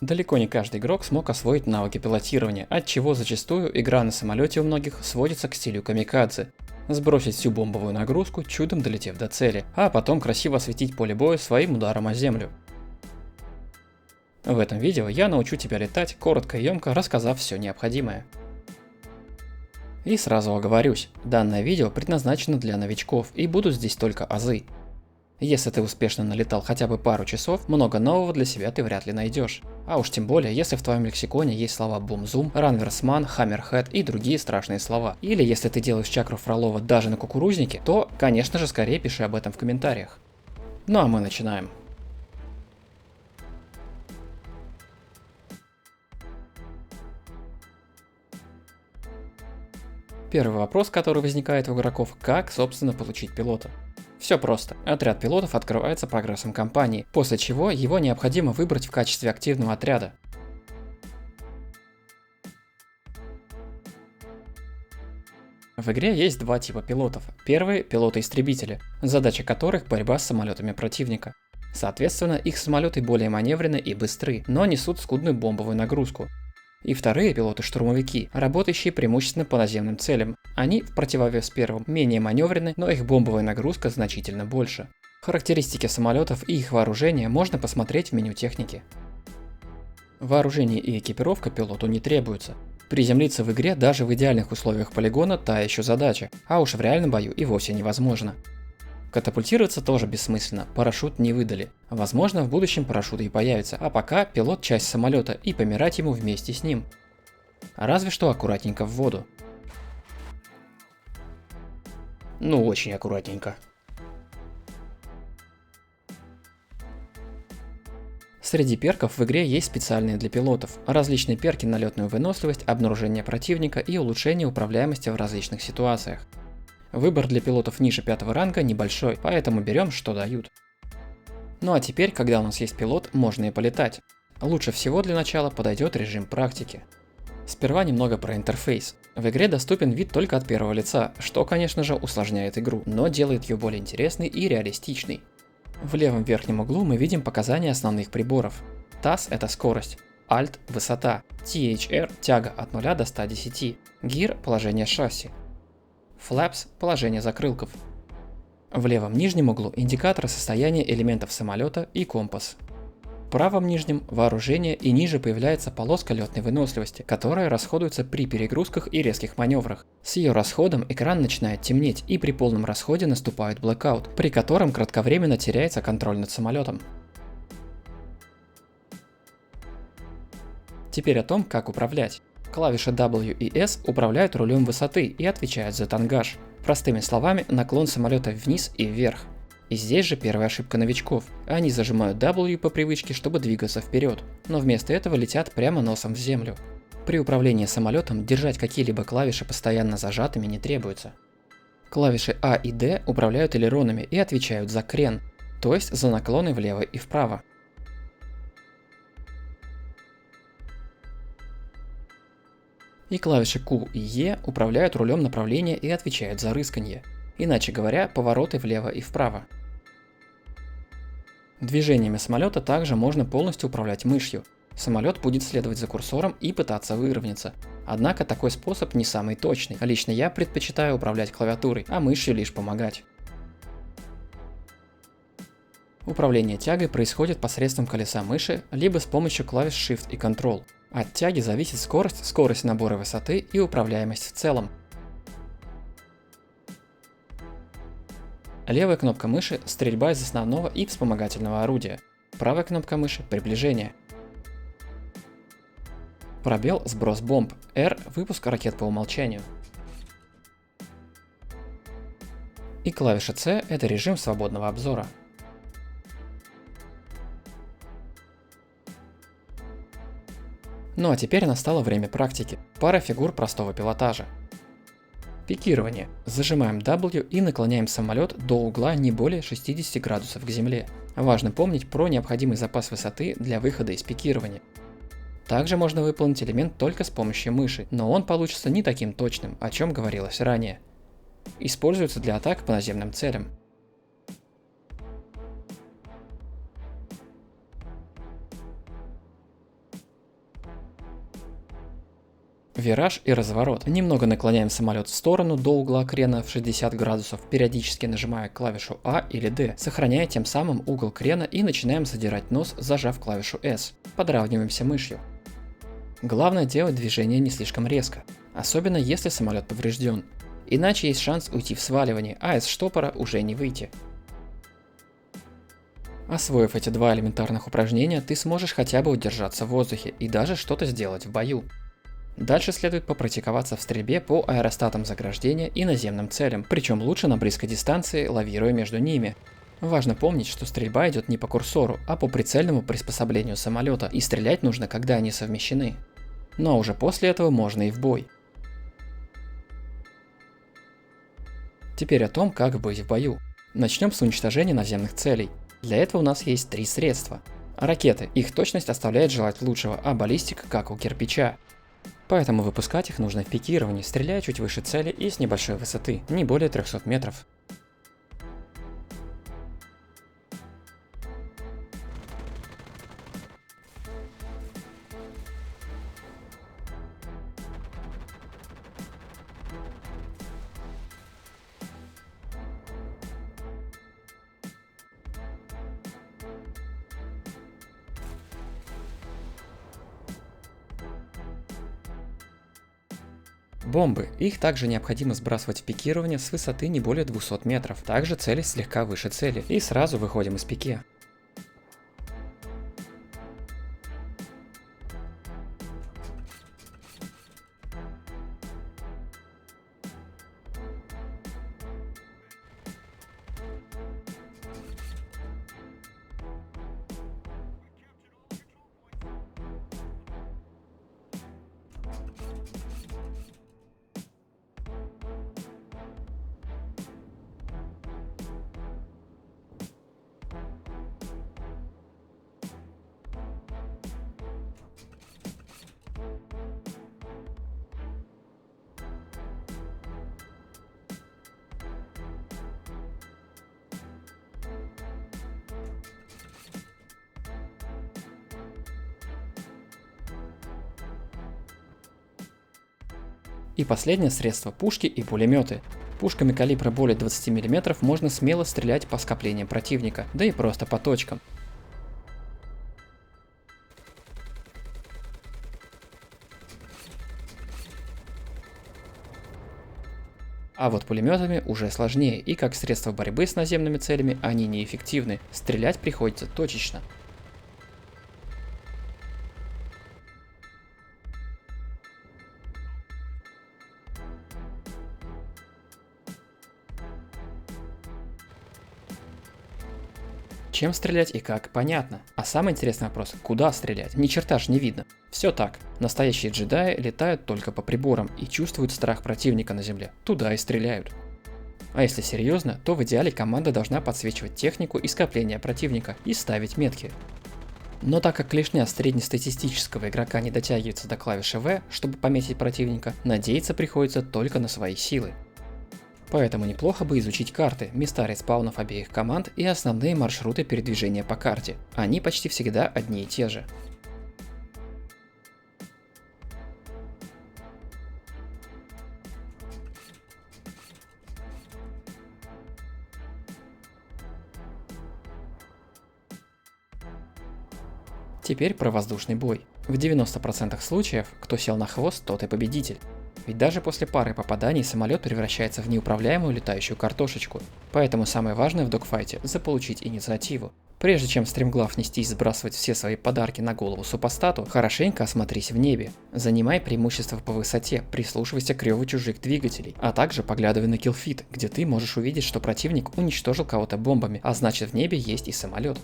Далеко не каждый игрок смог освоить навыки пилотирования, отчего зачастую игра на самолете у многих сводится к стилю камикадзе. Сбросить всю бомбовую нагрузку, чудом долетев до цели, а потом красиво осветить поле боя своим ударом о землю. В этом видео я научу тебя летать, коротко и емко рассказав все необходимое. И сразу оговорюсь, данное видео предназначено для новичков и будут здесь только азы. Если ты успешно налетал хотя бы пару часов, много нового для себя ты вряд ли найдешь. А уж тем более, если в твоем лексиконе есть слова бум-зум, ранверсман, хаммерхед и другие страшные слова. Или если ты делаешь чакру Фролова даже на кукурузнике, то, конечно же, скорее пиши об этом в комментариях. Ну а мы начинаем. Первый вопрос, который возникает у игроков, как, собственно, получить пилота. Все просто. Отряд пилотов открывается прогрессом кампании, после чего его необходимо выбрать в качестве активного отряда. В игре есть два типа пилотов. Первые – пилоты-истребители, задача которых – борьба с самолетами противника. Соответственно, их самолеты более маневренны и быстры, но несут скудную бомбовую нагрузку. И вторые пилоты-штурмовики, работающие преимущественно по наземным целям. Они, в противовес первым, менее маневренны, но их бомбовая нагрузка значительно больше. Характеристики самолетов и их вооружения можно посмотреть в меню техники. Вооружение и экипировка пилоту не требуются. Приземлиться в игре даже в идеальных условиях полигона та еще задача, а уж в реальном бою и вовсе невозможно. Катапультироваться тоже бессмысленно, парашют не выдали. Возможно, в будущем парашюты и появятся, а пока пилот часть самолета и помирать ему вместе с ним. Разве что аккуратненько в воду. Ну, очень аккуратненько. Среди перков в игре есть специальные для пилотов. Различные перки на летную выносливость, обнаружение противника и улучшение управляемости в различных ситуациях. Выбор для пилотов ниже 5 ранга небольшой, поэтому берем, что дают. Ну а теперь, когда у нас есть пилот, можно и полетать. Лучше всего для начала подойдет режим практики. Сперва немного про интерфейс. В игре доступен вид только от первого лица, что, конечно же, усложняет игру, но делает ее более интересной и реалистичной. В левом верхнем углу мы видим показания основных приборов. TAS – это скорость, Alt – высота, THR – тяга от 0 до 110, Gear – положение шасси, Flaps – положение закрылков. В левом нижнем углу индикатор состояния элементов самолета и компас. В правом нижнем – вооружение, и ниже появляется полоска летной выносливости, которая расходуется при перегрузках и резких маневрах. С ее расходом экран начинает темнеть, и при полном расходе наступает blackout, при котором кратковременно теряется контроль над самолетом. Теперь о том, как управлять. Клавиши W и S управляют рулем высоты и отвечают за тангаж. Простыми словами, наклон самолета вниз и вверх. И здесь же первая ошибка новичков. Они зажимают W по привычке, чтобы двигаться вперед, но вместо этого летят прямо носом в землю. При управлении самолетом держать какие-либо клавиши постоянно зажатыми не требуется. Клавиши A и D управляют элеронами и отвечают за крен, то есть за наклоны влево и вправо. И клавиши Q и E управляют рулем направления и отвечают за рысканье. Иначе говоря, повороты влево и вправо. Движениями самолета также можно полностью управлять мышью. Самолет будет следовать за курсором и пытаться выровняться. Однако такой способ не самый точный. Лично я предпочитаю управлять клавиатурой, а мышью лишь помогать. Управление тягой происходит посредством колеса мыши, либо с помощью клавиш Shift и Ctrl. От тяги зависит скорость набора высоты и управляемость в целом. Левая кнопка мыши – стрельба из основного и вспомогательного орудия. Правая кнопка мыши – приближение. Пробел – сброс бомб. R – выпуск ракет по умолчанию. И клавиша C – это режим свободного обзора. Ну а теперь настало время практики. Пара фигур простого пилотажа. Пикирование. Зажимаем W и наклоняем самолет до угла не более 60 градусов к земле. Важно помнить про необходимый запас высоты для выхода из пикирования. Также можно выполнить элемент только с помощью мыши, но он получится не таким точным, о чем говорилось ранее. Используется для атак по наземным целям. Вираж и разворот. Немного наклоняем самолет в сторону до угла крена в 60 градусов, периодически нажимая клавишу А или D, сохраняя тем самым угол крена, и начинаем задирать нос, зажав клавишу S. Подравниваемся мышью. Главное делать движение не слишком резко, особенно если самолет поврежден. Иначе есть шанс уйти в сваливание, а из штопора уже не выйти. Освоив эти два элементарных упражнения, ты сможешь хотя бы удержаться в воздухе и даже что-то сделать в бою. Дальше следует попрактиковаться в стрельбе по аэростатам заграждения и наземным целям, причем лучше на близкой дистанции, лавируя между ними. Важно помнить, что стрельба идет не по курсору, а по прицельному приспособлению самолета, и стрелять нужно, когда они совмещены. Ну а уже после этого можно и в бой. Теперь о том, как быть в бою. Начнем с уничтожения наземных целей. Для этого у нас есть три средства. Ракеты. Их точность оставляет желать лучшего, а баллистика как у кирпича. Поэтому выпускать их нужно в пикировании, стреляя чуть выше цели и с небольшой высоты, не более 300 метров. Бомбы. Их также необходимо сбрасывать в пикирование с высоты не более 200 метров. Также целясь слегка выше цели. И сразу выходим из пике. И последнее средство – пушки и пулеметы. Пушками калибра более 20 мм можно смело стрелять по скоплениям противника, да и просто по точкам. А вот пулеметами уже сложнее, и как средство борьбы с наземными целями они неэффективны, стрелять приходится точечно. Чем стрелять и как, понятно. А самый интересный вопрос, куда стрелять? Ни черта ж не видно. Все так. Настоящие джедаи летают только по приборам и чувствуют страх противника на земле. Туда и стреляют. А если серьезно, то в идеале команда должна подсвечивать технику и скопления противника и ставить метки. Но так как клешня среднестатистического игрока не дотягивается до клавиши V, чтобы пометить противника, надеяться приходится только на свои силы. Поэтому неплохо бы изучить карты, места респаунов обеих команд и основные маршруты передвижения по карте. Они почти всегда одни и те же. Теперь про воздушный бой. В 90% случаев, кто сел на хвост, тот и победитель. Ведь даже после пары попаданий самолет превращается в неуправляемую летающую картошечку. Поэтому самое важное в догфайте – заполучить инициативу. Прежде чем стремглав нестись сбрасывать все свои подарки на голову супостату, хорошенько осмотрись в небе. Занимай преимущество по высоте, прислушивайся к реву чужих двигателей, а также поглядывай на киллфит, где ты можешь увидеть, что противник уничтожил кого-то бомбами, а значит в небе есть и самолет.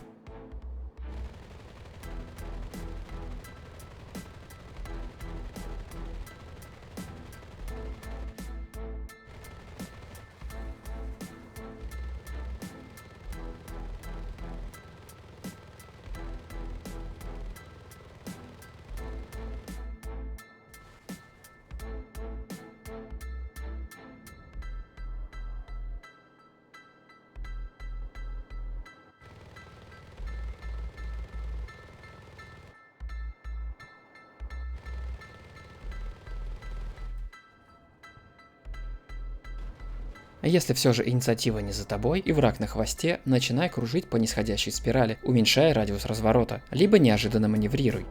А если все же инициатива не за тобой и враг на хвосте, начинай кружить по нисходящей спирали, уменьшая радиус разворота, либо неожиданно маневрируй.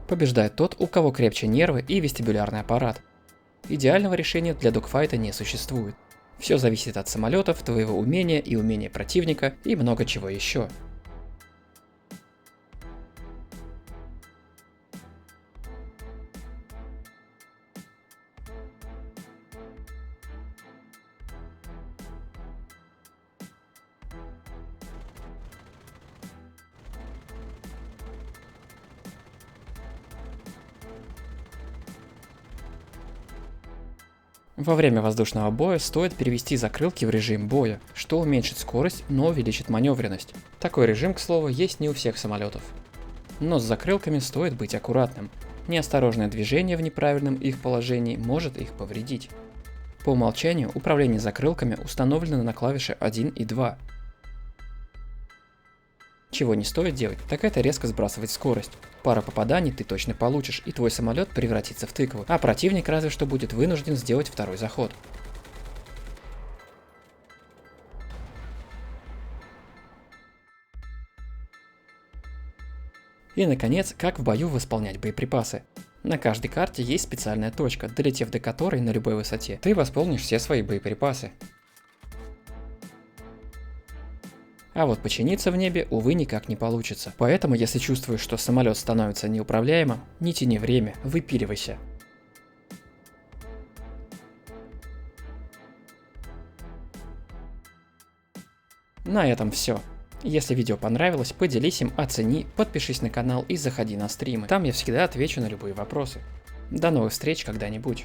Побеждает тот, у кого крепче нервы и вестибулярный аппарат. Идеального решения для догфайта не существует. Все зависит от самолетов, твоего умения и умения противника и много чего еще. Во время воздушного боя стоит перевести закрылки в режим боя, что уменьшит скорость, но увеличит маневренность. Такой режим, к слову, есть не у всех самолетов. Но с закрылками стоит быть аккуратным. Неосторожное движение в неправильном их положении может их повредить. По умолчанию управление закрылками установлено на клавише 1 и 2. Чего не стоит делать, так это резко сбрасывать скорость. Пара попаданий ты точно получишь, и твой самолет превратится в тыкву, а противник разве что будет вынужден сделать второй заход. И наконец, как в бою восполнять боеприпасы. На каждой карте есть специальная точка, долетев до которой на любой высоте, ты восполнишь все свои боеприпасы. А вот починиться в небе, увы, никак не получится. Поэтому, если чувствуешь, что самолет становится неуправляемым, не тяни время, выпиливайся. На этом все. Если видео понравилось, поделись им, оцени, подпишись на канал и заходи на стримы. Там я всегда отвечу на любые вопросы. До новых встреч когда-нибудь.